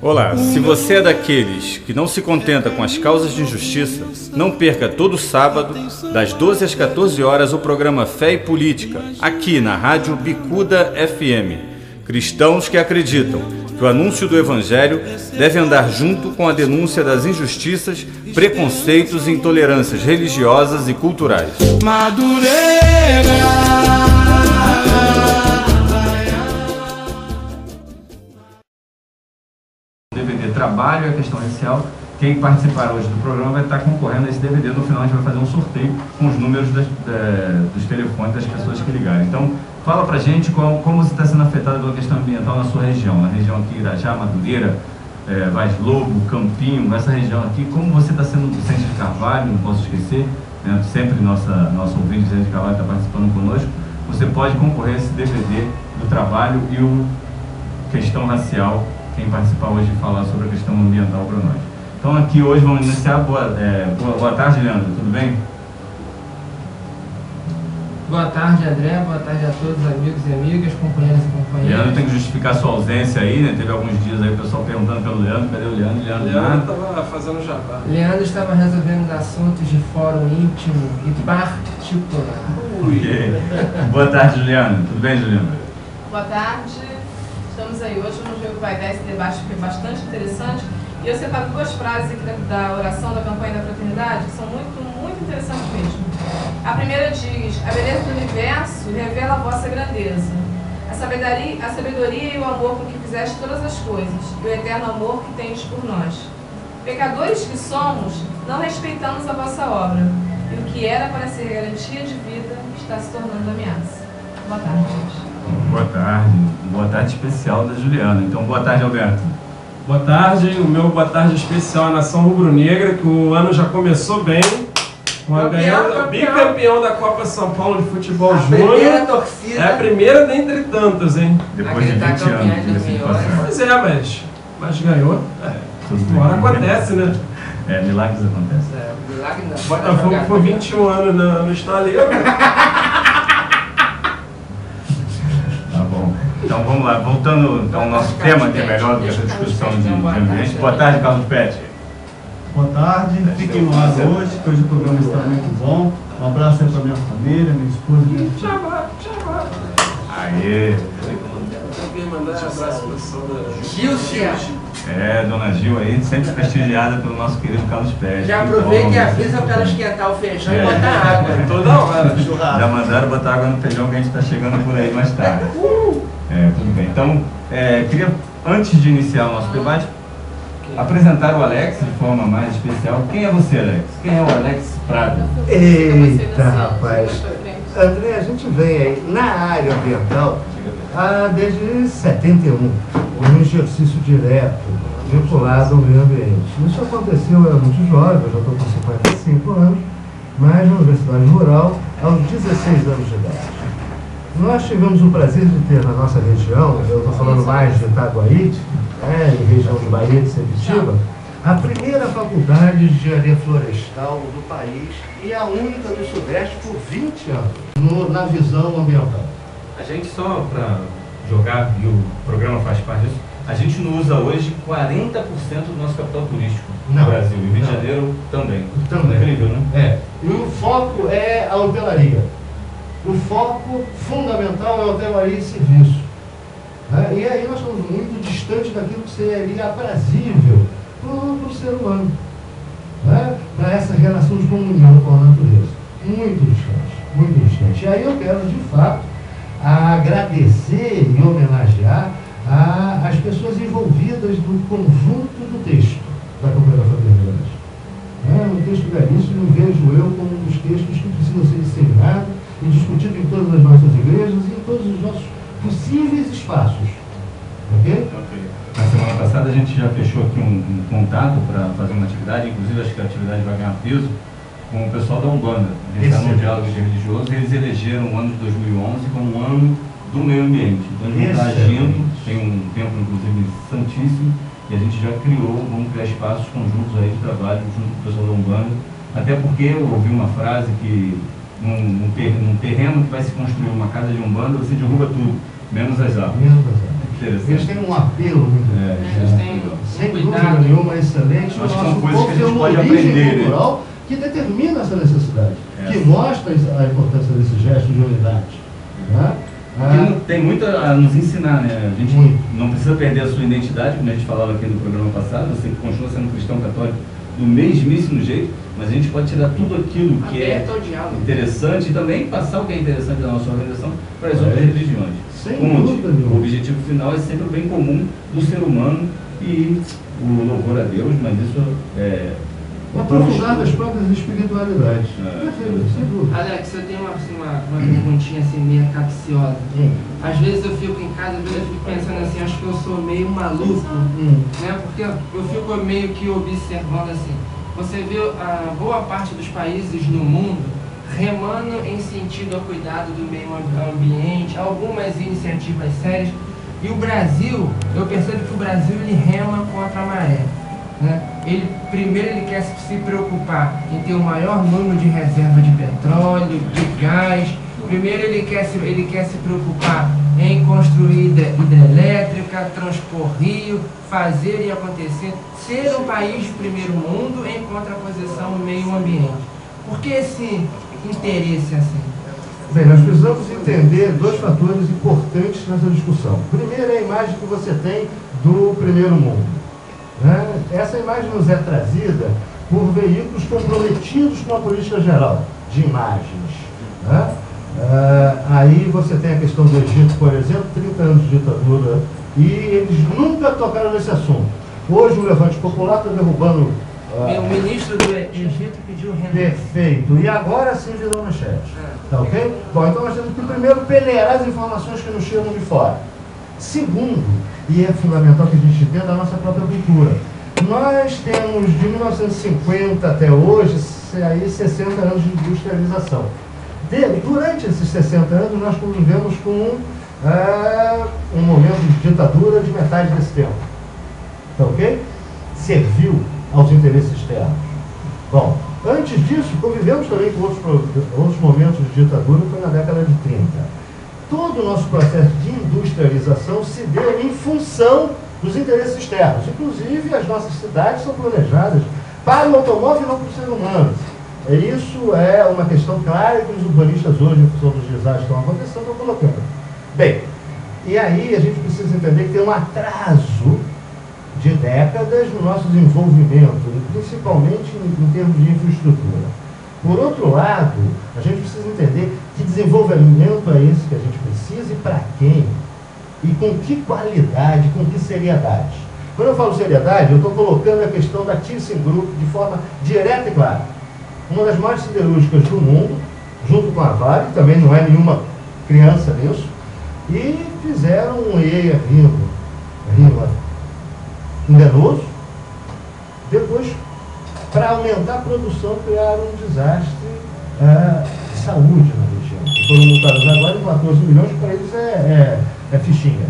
Olá, se você é daqueles que não se contenta com as causas de injustiça, não perca todo sábado, das 12 às 14 horas, o programa Fé e Política, aqui na Rádio Bicuda FM. Cristãos que acreditam que o anúncio do Evangelho deve andar junto com a denúncia das injustiças, preconceitos e intolerâncias religiosas e culturais. DVD Trabalho e a Questão Racial. Quem participar hoje do programa vai estar concorrendo a esse DVD. No final a gente vai fazer um sorteio com os números dos telefones das pessoas que ligarem. Então, fala pra gente como você está sendo afetado pela questão ambiental na sua região. Na região aqui, Irajá, Madureira, Vaz Lobo, Campinho, essa região aqui. Como você está sendo do Vicente de Carvalho, não posso esquecer, né? Sempre nosso ouvinte Vicente de Carvalho está participando conosco. Você pode concorrer a esse DVD do Trabalho e o Questão Racial. Quem participar hoje e falar sobre a questão ambiental para nós. Então aqui hoje vamos iniciar. Boa tarde, Leandro, tudo bem? Boa tarde, André, boa tarde a todos os amigos e amigas, companheiros e companheiras. Leandro tem que justificar sua ausência aí, né? Teve alguns dias aí o pessoal perguntando pelo Leandro, cadê o Leandro? Leandro estava fazendo jabá. Leandro estava resolvendo assuntos de fórum íntimo e particular. Okay. Boa tarde, Juliana, tudo bem, Juliana? Boa tarde. Estamos aí hoje, vamos ver o que vai dar esse debate, que é bastante interessante. E eu separo duas frases aqui da oração da campanha da fraternidade, que são muito, muito interessantes mesmo. A primeira diz: a beleza do universo revela a vossa grandeza. A sabedoria e o amor com que fizeste todas as coisas, e o eterno amor que tendes por nós. Pecadores que somos, não respeitamos a vossa obra, e o que era para ser garantia de vida está se tornando ameaça. Boa tarde, gente. Boa tarde especial da Juliana. Então, boa tarde, Alberto. Boa tarde, o meu boa tarde especial à Nação Rubro-Negra, que o ano já começou bem, bicampeão da Copa São Paulo de Futebol Júnior. Primeira torcida. É a primeira dentre tantas, hein? Depois de 20 anos. Pois é, mas ganhou. Uma hora acontece, né? Milagres acontecem. Milagre não. Botafogo foi 21 anos no estaleiro. Então vamos lá, voltando ao nosso tema, que é melhor do que essa discussão de ambiente. Boa tarde, Carlos Pet. Boa tarde, fiquem no ar hoje, que hoje o programa está muito bom. Um abraço aí para minha família, minha esposa e minha filha. Aê! Alguém mandar um abraço para a pessoa da Gilcia. Dona Gil aí, sempre prestigiada pelo nosso querido Carlos Pet. Já aproveita e avisa para ela esquentar o feijão e botar água. Toda hora. Já mandaram botar água no feijão que a gente está chegando por aí mais tarde. Tudo bem. Então, queria, antes de iniciar o nosso debate, apresentar o Alex de forma mais especial. Quem é você, Alex? Quem é o Alex Prado? Eita, rapaz. André, a gente vem aí na área ambiental desde 71, um exercício direto, vinculado ao meio ambiente. Isso aconteceu, eu era muito jovem, eu já estou com 55 anos, mas na Universidade Rural, aos 16 anos de idade. Nós tivemos o prazer de ter na nossa região, eu estou falando mais de Itaguaíte, em região de Bahia de Sepetiba, a primeira faculdade de engenharia florestal do país e a única do Sudeste por 20 anos, na visão ambiental. A gente, só para jogar, e o programa faz parte disso, a gente não usa hoje 40% do nosso capital turístico no Brasil, e o Rio de Janeiro também. Incrível, né? E o foco é a hotelaria. O foco fundamental é a hotelaria e serviço. E aí nós estamos muito distantes daquilo que seria aprazível para o ser humano. Para essa relação de comunhão com a natureza. Muito distante, muito distante. E aí eu quero, de fato, agradecer e homenagear as pessoas envolvidas no conjunto do texto da Campanha da Fraternidade. Um texto belíssimo, vejo eu como um dos textos que precisam ser disseminados e discutido em todas as nossas igrejas e em todos os nossos possíveis espaços. Ok? Na semana passada a gente já fechou aqui um contato para fazer uma atividade, inclusive acho que a atividade vai ganhar peso, com o pessoal da Umbanda. A gente está no diálogo religioso e eles elegeram o ano de 2011 como um ano do meio ambiente. Então a gente está agindo, tem um templo inclusive santíssimo, e a gente já criou, vamos criar espaços conjuntos aí de trabalho junto com o pessoal da Umbanda, Até porque eu ouvi uma frase que num terreno que vai se construir uma casa de umbanda, você derruba tudo, menos as árvores. Menos as árvores. Eles têm um apelo muito grande. Eles têm sem dúvida nenhuma, excelente. Acho que Nosso são coisas povo que a tem gente uma pode origem aprender, cultural que determina essa necessidade, que mostra a importância desse gesto de unidade. Né? Tem muito a nos ensinar, né? A gente não precisa perder a sua identidade, como a gente falava aqui no programa passado, você continua sendo cristão católico do mesmíssimo jeito, mas a gente pode tirar tudo aquilo que é interessante e também passar o que é interessante da nossa organização para as outras religiões. O objetivo final é sempre o bem comum do ser humano e o louvor a Deus, mas isso é... aprofundar nas próprias espiritualidades. Alex, eu tenho uma perguntinha assim, meio capciosa. Às vezes eu fico em casa, às vezes eu fico pensando assim, acho que eu sou meio maluco, né? Porque eu fico meio que observando assim. Você vê a boa parte dos países no mundo remando em sentido ao cuidado do meio ambiente, algumas iniciativas sérias. E o Brasil, eu percebo que o Brasil ele rema contra a maré. Né? Primeiro ele quer se preocupar em ter o maior número de reserva de petróleo, de gás. Primeiro ele quer se preocupar em construir hidrelétrica, transpor rio, fazer e acontecer, ser um país de primeiro mundo em contraposição ao meio ambiente. Por que esse interesse assim? Bem, nós precisamos entender dois fatores importantes nessa discussão. Primeiro é a imagem que você tem do primeiro mundo. Né? Essa imagem nos é trazida por veículos comprometidos com a política geral de imagens. Né? Aí você tem a questão do Egito, por exemplo, 30 anos de ditadura, e eles nunca tocaram nesse assunto. Hoje o Levante Popular está derrubando... o ministro do Egito pediu renda. Perfeito. E agora sim virou manchete. Tá ok? Bom, então nós temos que primeiro peneirar as informações que nos chegam de fora. Segundo, e é fundamental que a gente entenda a nossa própria cultura. Nós temos de 1950 até hoje, aí 60 anos de industrialização. Durante esses 60 anos nós convivemos com um momento de ditadura de metade desse tempo. Tá ok? Serviu aos interesses externos. Bom, antes disso, convivemos também com outros momentos de ditadura, foi na década de 30. Todo o nosso processo de industrialização se deu em função dos interesses externos. Inclusive, as nossas cidades são planejadas para o automóvel e não para o ser humano. Isso é uma questão clara que os urbanistas hoje, em função dos desastres que estão acontecendo, estão colocando. Bem, e aí a gente precisa entender que tem um atraso de décadas no nosso desenvolvimento, principalmente em termos de infraestrutura. Por outro lado, a gente precisa entender que desenvolvimento é esse que a gente precisa e para quem, e com que qualidade, com que seriedade. Quando eu falo seriedade, eu estou colocando a questão da ThyssenKrupp de forma direta e clara. Uma das maiores siderúrgicas do mundo, junto com a Vale, também não é nenhuma criança nisso, e fizeram um EIA rima enganoso, depois, para aumentar a produção, criaram um desastre de saúde na região. Foram multados agora em 14 milhões, para eles é fichinha.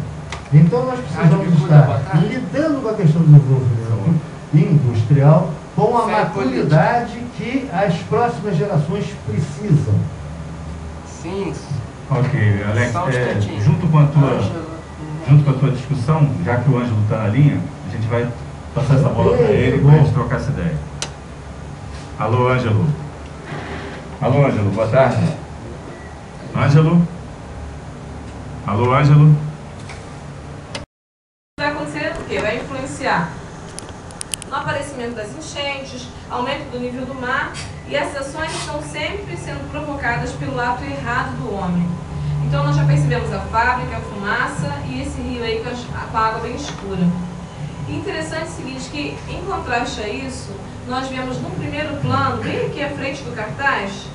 Então nós precisamos estar lidando com a questão do desenvolvimento industrial com a maturidade que as próximas gerações precisam. Sim. Ok, Alex, junto com a tua discussão, já que o Ângelo está na linha, a gente vai passar essa bola para ele para a gente trocar essa ideia. Alô, Ângelo. Alô, Ângelo, boa tarde. Ângelo? Alô, Ângelo? Vai acontecer o quê? Vai influenciar no aparecimento das enchentes, aumento do nível do mar, e essas ações estão sempre sendo provocadas pelo ato errado do homem. Então nós já percebemos a fábrica, a fumaça e esse rio aí com a água bem escura. E interessante é o seguinte, que em contraste a isso, nós vemos no primeiro plano, bem aqui à frente do cartaz,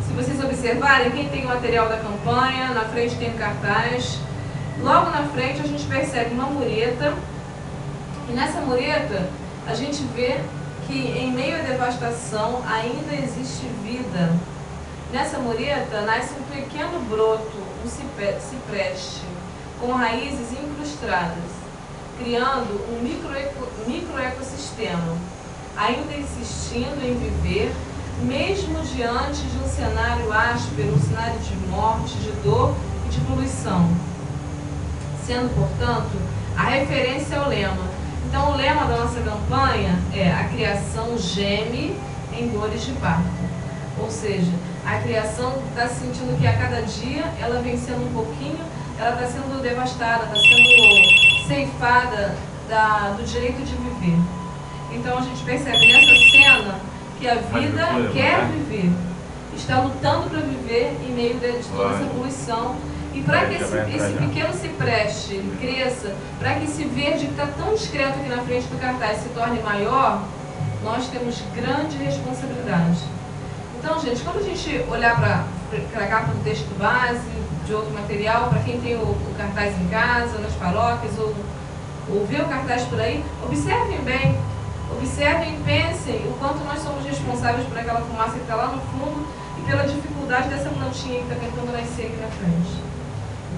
se vocês observarem, quem tem o material da campanha, na frente tem o cartaz, logo na frente a gente percebe uma mureta, e nessa mureta a gente vê que em meio à devastação ainda existe vida. Nessa mureta nasce um pequeno broto, um cipreste, com raízes incrustadas, criando um microecossistema, ainda insistindo em viver mesmo diante de um cenário áspero, um cenário de morte, de dor e de poluição. Sendo, portanto, a referência ao lema. Então, o lema da nossa campanha é: a criação geme em dores de parto. Ou seja, a criação está sentindo que a cada dia ela vem sendo um pouquinho, ela está sendo devastada, está sendo ceifada do direito de viver. Então, a gente percebe nessa cena que a vida quer viver, está lutando para viver em meio de toda essa poluição. E para que esse pequeno cipreste cresça, para que esse verde que está tão discreto aqui na frente do cartaz se torne maior, nós temos grande responsabilidade. Então, gente, quando a gente olhar para a capa do texto base, de outro material, para quem tem o cartaz em casa, nas paróquias, ou vê o cartaz por aí, observem bem, observem e pensem o quanto nós somos responsáveis por aquela fumaça que está lá no fundo e pela dificuldade dessa plantinha que está tentando nascer aqui na frente.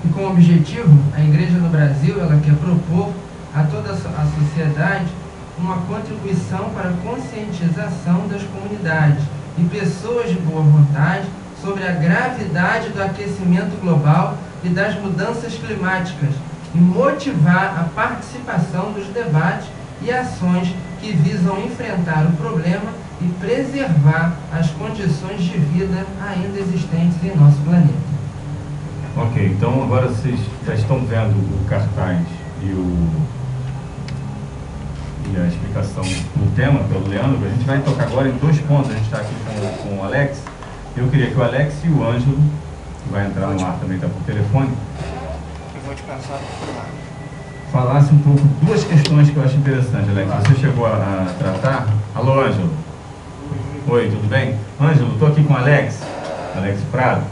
E com o objetivo, a Igreja no Brasil ela quer propor a toda a sociedade uma contribuição para a conscientização das comunidades e pessoas de boa vontade sobre a gravidade do aquecimento global e das mudanças climáticas e motivar a participação dos debates e ações que visam enfrentar o problema e preservar as condições de vida ainda existentes em nosso planeta. Ok, então agora vocês já estão vendo o cartaz e a explicação do tema pelo Leandro. A gente vai tocar agora em 2 pontos. A gente está aqui com o Alex. Eu queria que o Alex e o Ângelo, que vai entrar no ar também, está por telefone, Eu vou te passar falasse um pouco 2 questões que eu acho interessante, Alex. Você chegou a tratar. Alô, Ângelo. Oi, tudo bem? Ângelo, estou aqui com o Alex Prado.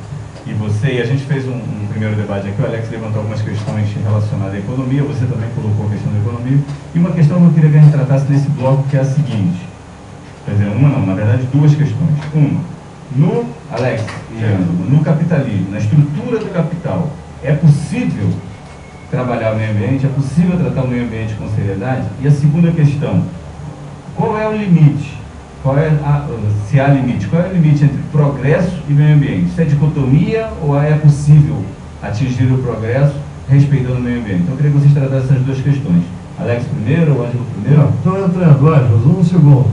E você, a gente fez um primeiro debate aqui, o Alex levantou algumas questões relacionadas à economia, você também colocou a questão da economia, e uma questão que eu queria que a gente tratasse nesse bloco, que é a seguinte, quer dizer, na verdade 2 questões. Uma, Alex, no capitalismo, na estrutura do capital, é possível trabalhar o meio ambiente, é possível tratar o meio ambiente com seriedade? E a segunda questão, qual é o limite? Se há limite, qual é o limite entre progresso e meio ambiente? Isso é dicotomia ou é possível atingir o progresso respeitando o meio ambiente? Então eu queria que vocês tratassem essas 2 questões. Alex primeiro ou Ângelo primeiro? Estou entrando, Ângelo, um segundo.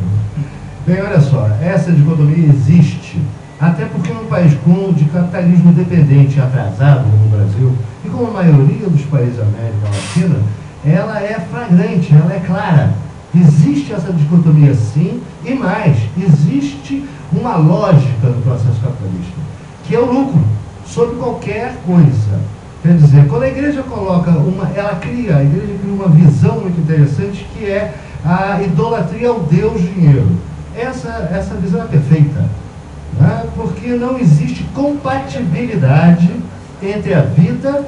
Bem, olha só, essa dicotomia existe, até porque num país de capitalismo independente atrasado, como o Brasil, e como a maioria dos países da América Latina, ela é flagrante, ela é clara. Existe essa dicotomia sim, e mais, existe uma lógica no processo capitalista, que é o lucro, sobre qualquer coisa. Quer dizer, quando a igreja a igreja cria uma visão muito interessante, que é a idolatria ao Deus dinheiro. Essa visão é perfeita, né? Porque não existe compatibilidade entre a vida,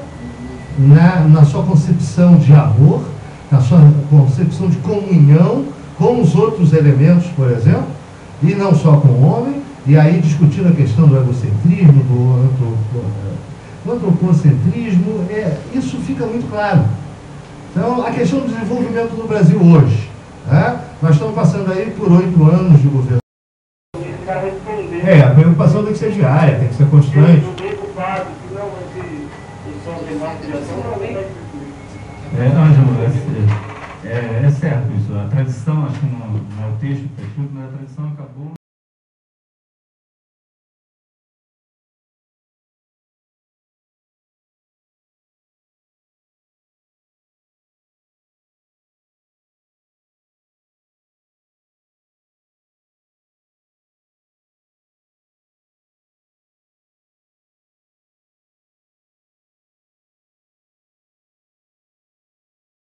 na sua concepção de amor, na sua concepção de comunhão com os outros elementos, por exemplo, e não só com o homem, e aí discutindo a questão do egocentrismo, do antropocentrismo, isso fica muito claro. Então, a questão do desenvolvimento do Brasil hoje, né? Nós estamos passando aí por 8 anos de governo. A preocupação tem que ser diária, tem que ser constante. Ângelo, é certo isso. A tradição, acho que não é o texto que está escrito, mas a tradição acabou.